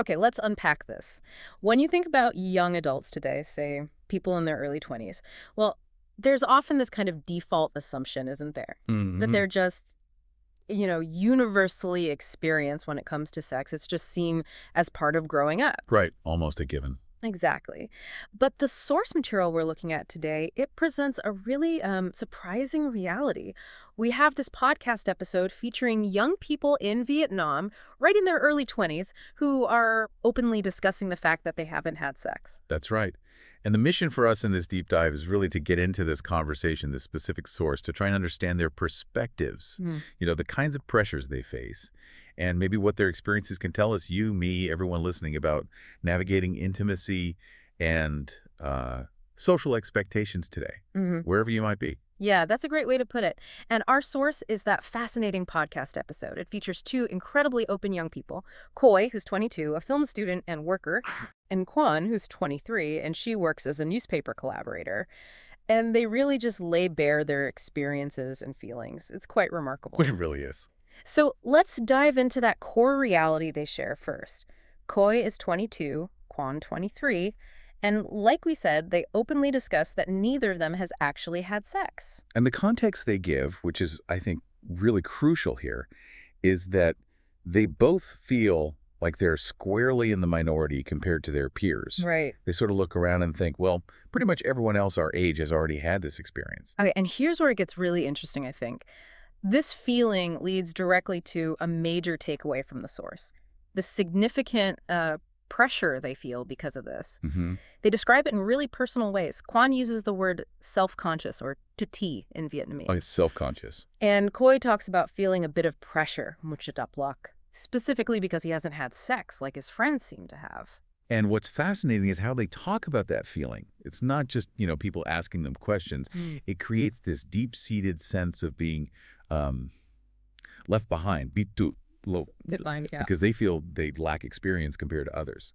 Okay, let's unpack this. When you think about young adults today, say people in their early 20s, well, there's often this kind of default assumption, isn't there? That Hmm. they're just, universally experienced when it comes to sex. It's just seen as part of growing up. Right, almost a given. Exactly. But the source material we're looking at today, it presents a really surprising reality. We have this podcast episode featuring young people in Vietnam, right in their early 20s, who are openly discussing the fact that they haven't had sex. That's right. And the mission for us in this deep dive is really to get into this conversation, this specific source, to try and understand their perspectives, Hmm. the kinds of pressures they face, and maybe what their experiences can tell us, you, me, everyone listening, about navigating intimacy and social expectations today, Hmm. wherever you might be. Yeah, that's a great way to put it. And our source is that fascinating podcast episode. It features two incredibly open young people, Koi, who's 22, a film student and worker, and Kwan, who's 23, and she works as a newspaper collaborator. And they really just lay bare their experiences and feelings. It's quite remarkable. It really is. So let's dive into that core reality they share first. Koi is 22, Kwan 23, and like we said, they openly discuss that neither of them has actually had sex. And the context they give, which is, I think, really crucial here, is that they both feel like they're squarely in the minority compared to their peers. Right. They sort of look around and think, well, pretty much everyone else our age has already had this experience. Okay, and here's where it gets really interesting, I think. This feeling leads directly to a major takeaway from the source. The significant pressure they feel because of this. Hmm. They describe it in really personal ways. Kwan uses the word self-conscious, or tuti in Oh, Vietnamese. it's self-conscious. And Koi talks about feeling a bit of pressure, luck, specifically because he hasn't had sex like his friends seem to have. And what's fascinating is how they talk about that feeling. It's not just, people asking them questions. Mm. It creates this deep-seated sense of being um, left behind, bitu, Bit blind, yeah. because they feel they lack experience compared to others.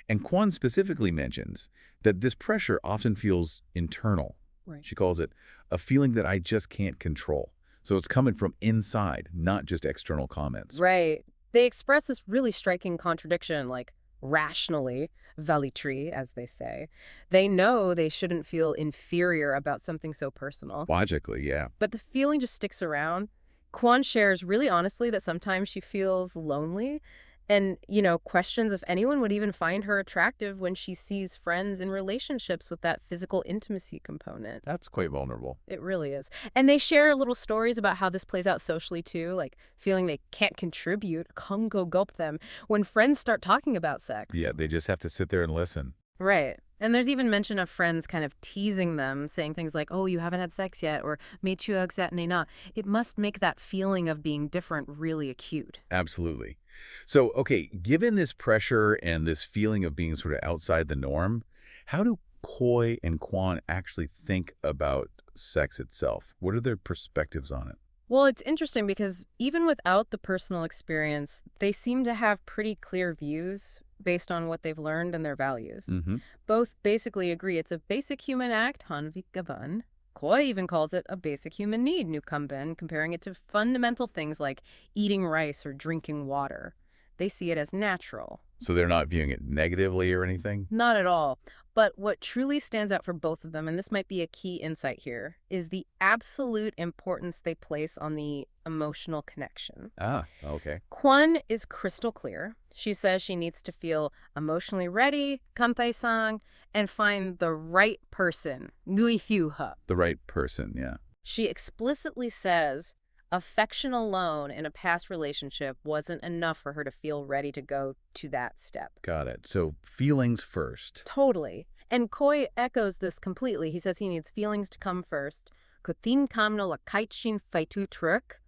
And Kwan specifically mentions that this pressure often feels internal. Right. She calls it a feeling that I just can't control. So it's coming from inside, not just external comments. Right. They express this really striking contradiction, like rationally, valitri, as they say. They know they shouldn't feel inferior about something so personal, Logically, yeah. but the feeling just sticks around. Kwan shares really honestly that sometimes she feels lonely and, questions if anyone would even find her attractive when she sees friends in relationships with that physical intimacy component. That's quite vulnerable. It really is. And they share little stories about how this plays out socially too, like feeling they can't contribute, Congo gulp them, when friends start talking about sex. Yeah, they just have to sit there and listen. Right. And there's even mention of friends kind of teasing them, saying things like, oh, you haven't had sex yet, or "me chuag na." It must make that feeling of being different really acute. Absolutely. So, okay, given this pressure and this feeling of being sort of outside the norm, how do Koi and Kwan actually think about sex itself? What are their perspectives on it? Well, it's interesting because even without the personal experience, they seem to have pretty clear views based on what they've learned and their values. Hmm. Both basically agree it's a basic human act, hanvikaban. Koi even calls it a basic human need, nukamben, comparing it to fundamental things like eating rice or drinking water. They see it as natural. So they're not viewing it negatively or anything? Not at all. But what truly stands out for both of them, and this might be a key insight here, is the absolute importance they place on the emotional connection. Ah, okay. Kwan is crystal clear. She says she needs to feel emotionally ready, kamtae-sang, and find the right person, ngui fiu ha. The right person, yeah. She explicitly says affection alone in a past relationship wasn't enough for her to feel ready to go to that step. Got it. So feelings first. Totally. And Koi echoes this completely. He says he needs feelings to come first. Kutin kamno la kaichin faitu truk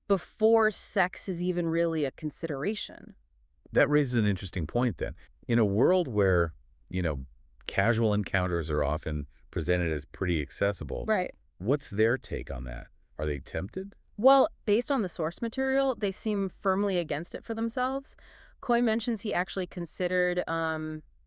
before sex is even really a consideration. That raises an interesting point then. In a world where, casual encounters are often presented as pretty accessible, Right. what's their take on that? Are they tempted? Well, based on the source material, they seem firmly against it for themselves. Koi mentions he actually considered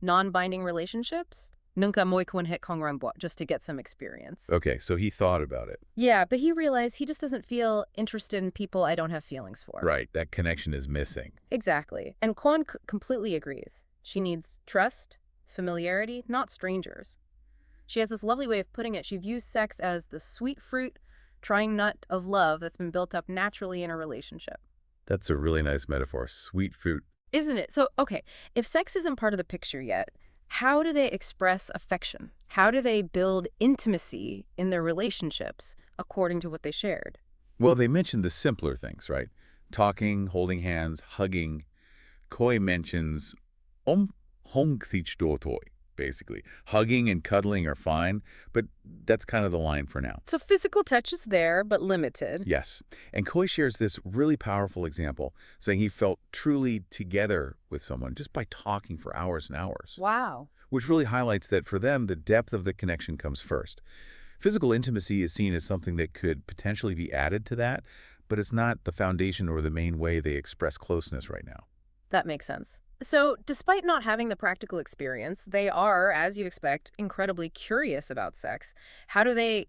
non-binding relationships, Nunca muy kwan hit kong rambwa, just to get some experience. Okay, so he thought about it. Yeah, but he realized he just doesn't feel interested in people I don't have feelings for. Right, that connection is missing. Exactly. And Kwan completely agrees. She needs trust, familiarity, not strangers. She has this lovely way of putting it. She views sex as the sweet fruit, trying nut of love that's been built up naturally in a relationship. That's a really nice metaphor. Sweet fruit. Isn't it? So, okay, if sex isn't part of the picture yet, how do they express affection? How do they build intimacy in their relationships according to what they shared? Well, they mentioned the simpler things, right? Talking, holding hands, hugging. Koi mentions toy, basically. Hugging and cuddling are fine, but that's kind of the line for now. So physical touch is there, but limited. Yes. And Koi shares this really powerful example, saying he felt truly together with someone just by talking for hours and hours. Wow. Which really highlights that for them, the depth of the connection comes first. Physical intimacy is seen as something that could potentially be added to that, but it's not the foundation or the main way they express closeness right now. That makes sense. So, despite not having the practical experience, they are, as you'd expect, incredibly curious about sex. How do they,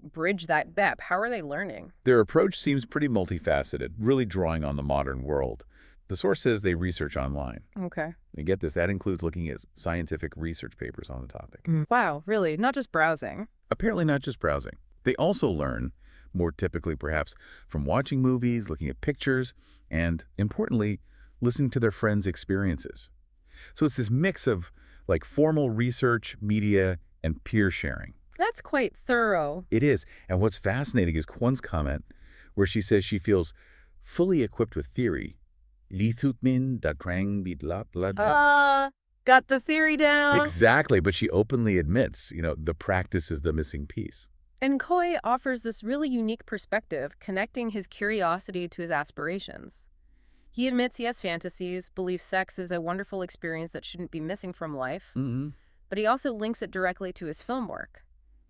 bridge that gap? How are they learning? Their approach seems pretty multifaceted, really drawing on the modern world. The source says they research online. Okay. And get this, that includes looking at scientific research papers on the topic. Wow, really? Not just browsing? Apparently not just browsing. They also learn, more typically perhaps, from watching movies, looking at pictures, and, importantly, listening to their friends' experiences. So it's this mix of like formal research, media, and peer sharing. That's quite thorough. It is. And what's fascinating is Kwon's comment where she says she feels fully equipped with theory. Li thut min da krang bit la bla. Got the theory down. Exactly. But she openly admits, the practice is the missing piece. And Koi offers this really unique perspective, connecting his curiosity to his aspirations. He admits he has fantasies, believes sex is a wonderful experience that shouldn't be missing from life, but he also links it directly to his film work.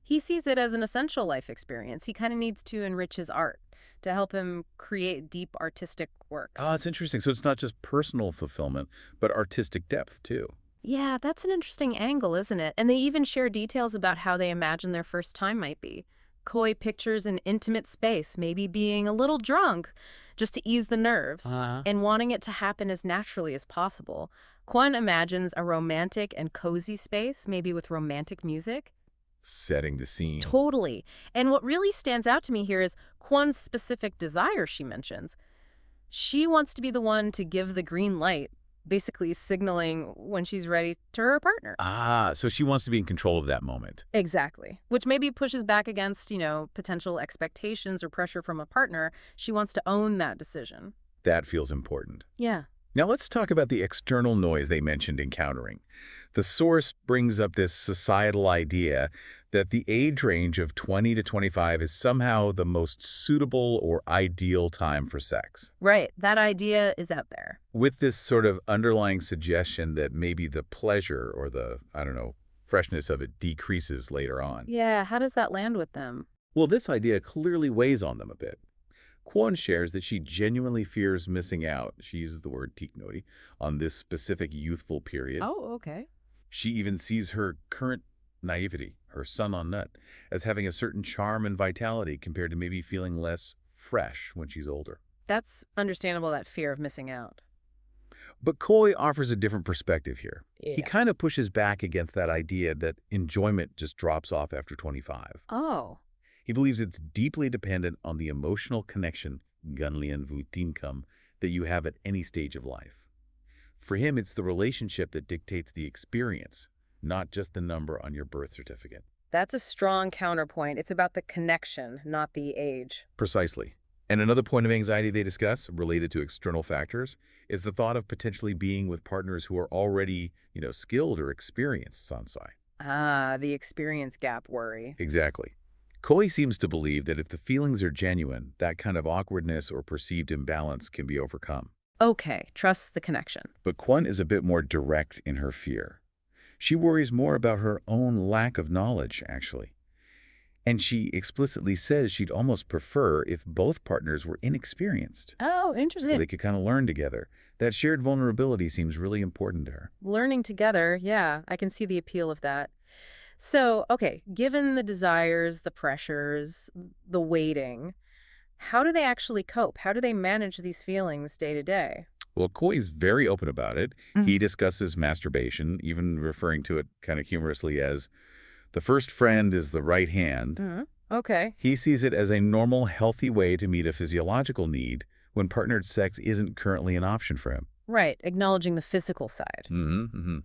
He sees it as an essential life experience. He kind of needs to enrich his art to help him create deep artistic works. Oh, it's interesting. So it's not just personal fulfillment, but artistic depth, too. Yeah, that's an interesting angle, isn't it? And they even share details about how they imagine their first time might be. Koi pictures an intimate space, maybe being a little drunk, just to ease the nerves, and wanting it to happen as naturally as possible. Kwon imagines a romantic and cozy space, maybe with romantic music. Setting the scene. Totally. And what really stands out to me here is Kwon's specific desire she mentions. She wants to be the one to give the green light, basically signaling when she's ready to her partner. So she wants to be in control of that moment. Exactly. Which maybe pushes back against, potential expectations or pressure from a partner. She wants to own that decision. That feels important. Yeah. Now let's talk about the external noise they mentioned encountering. The source brings up this societal idea that the age range of 20 to 25 is somehow the most suitable or ideal time for sex. Right. That idea is out there. With this sort of underlying suggestion that maybe the pleasure or the, freshness of it decreases later on. Yeah, how does that land with them? Well, this idea clearly weighs on them a bit. Kwon shares that she genuinely fears missing out, she uses the word tiknori, on this specific youthful period. Oh, okay. She even sees her current naivety, her sun on nut, as having a certain charm and vitality compared to maybe feeling less fresh when she's older. That's understandable, that fear of missing out. But Koi offers a different perspective here. Yeah. He kind of pushes back against that idea that enjoyment just drops off after 25. Oh. He believes it's deeply dependent on the emotional connection, Gunlian Vutinkam, that you have at any stage of life. For him, it's the relationship that dictates the experience, not just the number on your birth certificate. That's a strong counterpoint. It's about the connection, not the age. Precisely. And another point of anxiety they discuss, related to external factors, is the thought of potentially being with partners who are already, skilled or experienced sansai. The experience gap worry. Exactly. Koi seems to believe that if the feelings are genuine, that kind of awkwardness or perceived imbalance can be overcome. Okay, trust the connection. But Kwon is a bit more direct in her fear. She worries more about her own lack of knowledge, actually. And she explicitly says she'd almost prefer if both partners were inexperienced. Oh, interesting. So they could kind of learn together. That shared vulnerability seems really important to her. Learning together, yeah, I can see the appeal of that. So, okay, given the desires, the pressures, the waiting, how do they actually cope? How do they manage these feelings day to day? Well, Coy's very open about it. Mm. He discusses masturbation, even referring to it kind of humorously as the first friend is the right hand. Mm. Okay. He sees it as a normal, healthy way to meet a physiological need when partnered sex isn't currently an option for him. Right, acknowledging the physical side. Mm-hmm.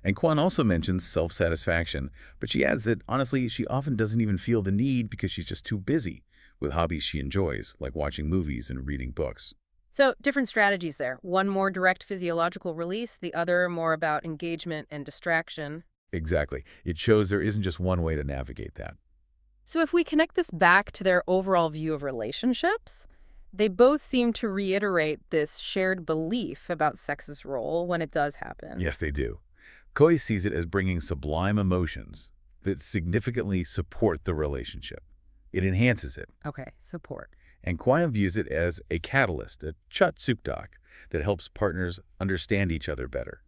And Kwan also mentions self-satisfaction, but she adds that, honestly, she often doesn't even feel the need because she's just too busy with hobbies she enjoys, like watching movies and reading books. So, different strategies there. One more direct physiological release, the other more about engagement and distraction. Exactly. It shows there isn't just one way to navigate that. So, if we connect this back to their overall view of relationships, they both seem to reiterate this shared belief about sex's role when it does happen. Yes, they do. Koi sees it as bringing sublime emotions that significantly support the relationship. It enhances it. Okay, support. And Kwan views it as a catalyst, a chatsukdak, that helps partners understand each other better.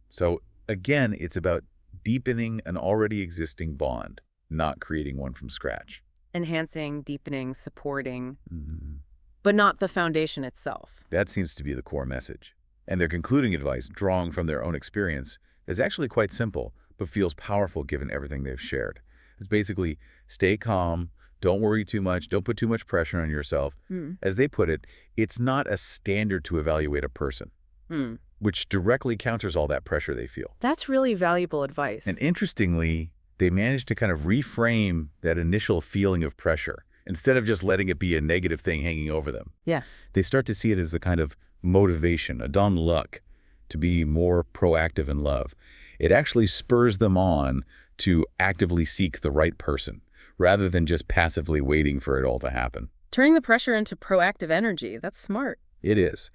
So, again, it's about deepening an already existing bond, not creating one from scratch. Enhancing, deepening, supporting, Mhm. but not the foundation itself. That seems to be the core message. And their concluding advice, drawing from their own experience, is actually quite simple, but feels powerful given everything they've shared. It's basically stay calm, don't worry too much, don't put too much pressure on yourself. Hmm. As they put it, it's not a standard to evaluate a person, Hmm. which directly counters all that pressure they feel. That's really valuable advice. And interestingly, they managed to kind of reframe that initial feeling of pressure. Instead of just letting it be a negative thing hanging over them, Yeah. they start to see it as a kind of motivation, a dumb luck, to be more proactive in love. It actually spurs them on to actively seek the right person, rather than just passively waiting for it all to happen. Turning the pressure into proactive energy, that's smart. It is.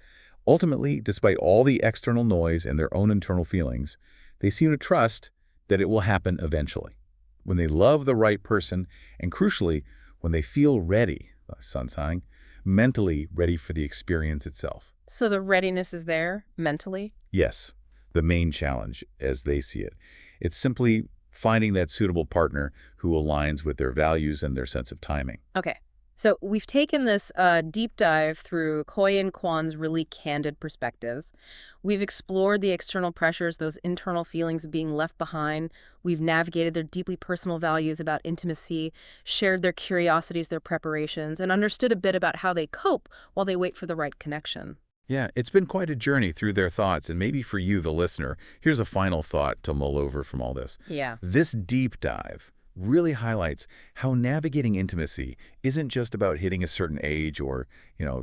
Ultimately, despite all the external noise and their own internal feelings, they seem to trust that it will happen eventually. When they love the right person, and crucially, when they feel ready, Sunsang, mentally ready for the experience itself. So the readiness is there, mentally? Yes, the main challenge, as they see it. It's simply finding that suitable partner who aligns with their values and their sense of timing. Okay. So we've taken this deep dive through Koi and Kwan's really candid perspectives. We've explored the external pressures, those internal feelings of being left behind. We've navigated their deeply personal values about intimacy, shared their curiosities, their preparations, and understood a bit about how they cope while they wait for the right connection. Yeah, it's been quite a journey through their thoughts, and maybe for you, the listener, here's a final thought to mull over from all this. Yeah. This deep dive really highlights how navigating intimacy isn't just about hitting a certain age or,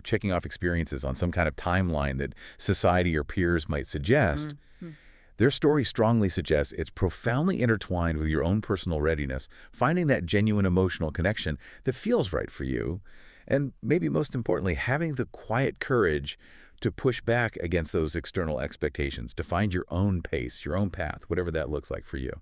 checking off experiences on some kind of timeline that society or peers might suggest. Mhm. Their story strongly suggests it's profoundly intertwined with your own personal readiness, finding that genuine emotional connection that feels right for you, and maybe most importantly, having the quiet courage to push back against those external expectations, to find your own pace, your own path, whatever that looks like for you.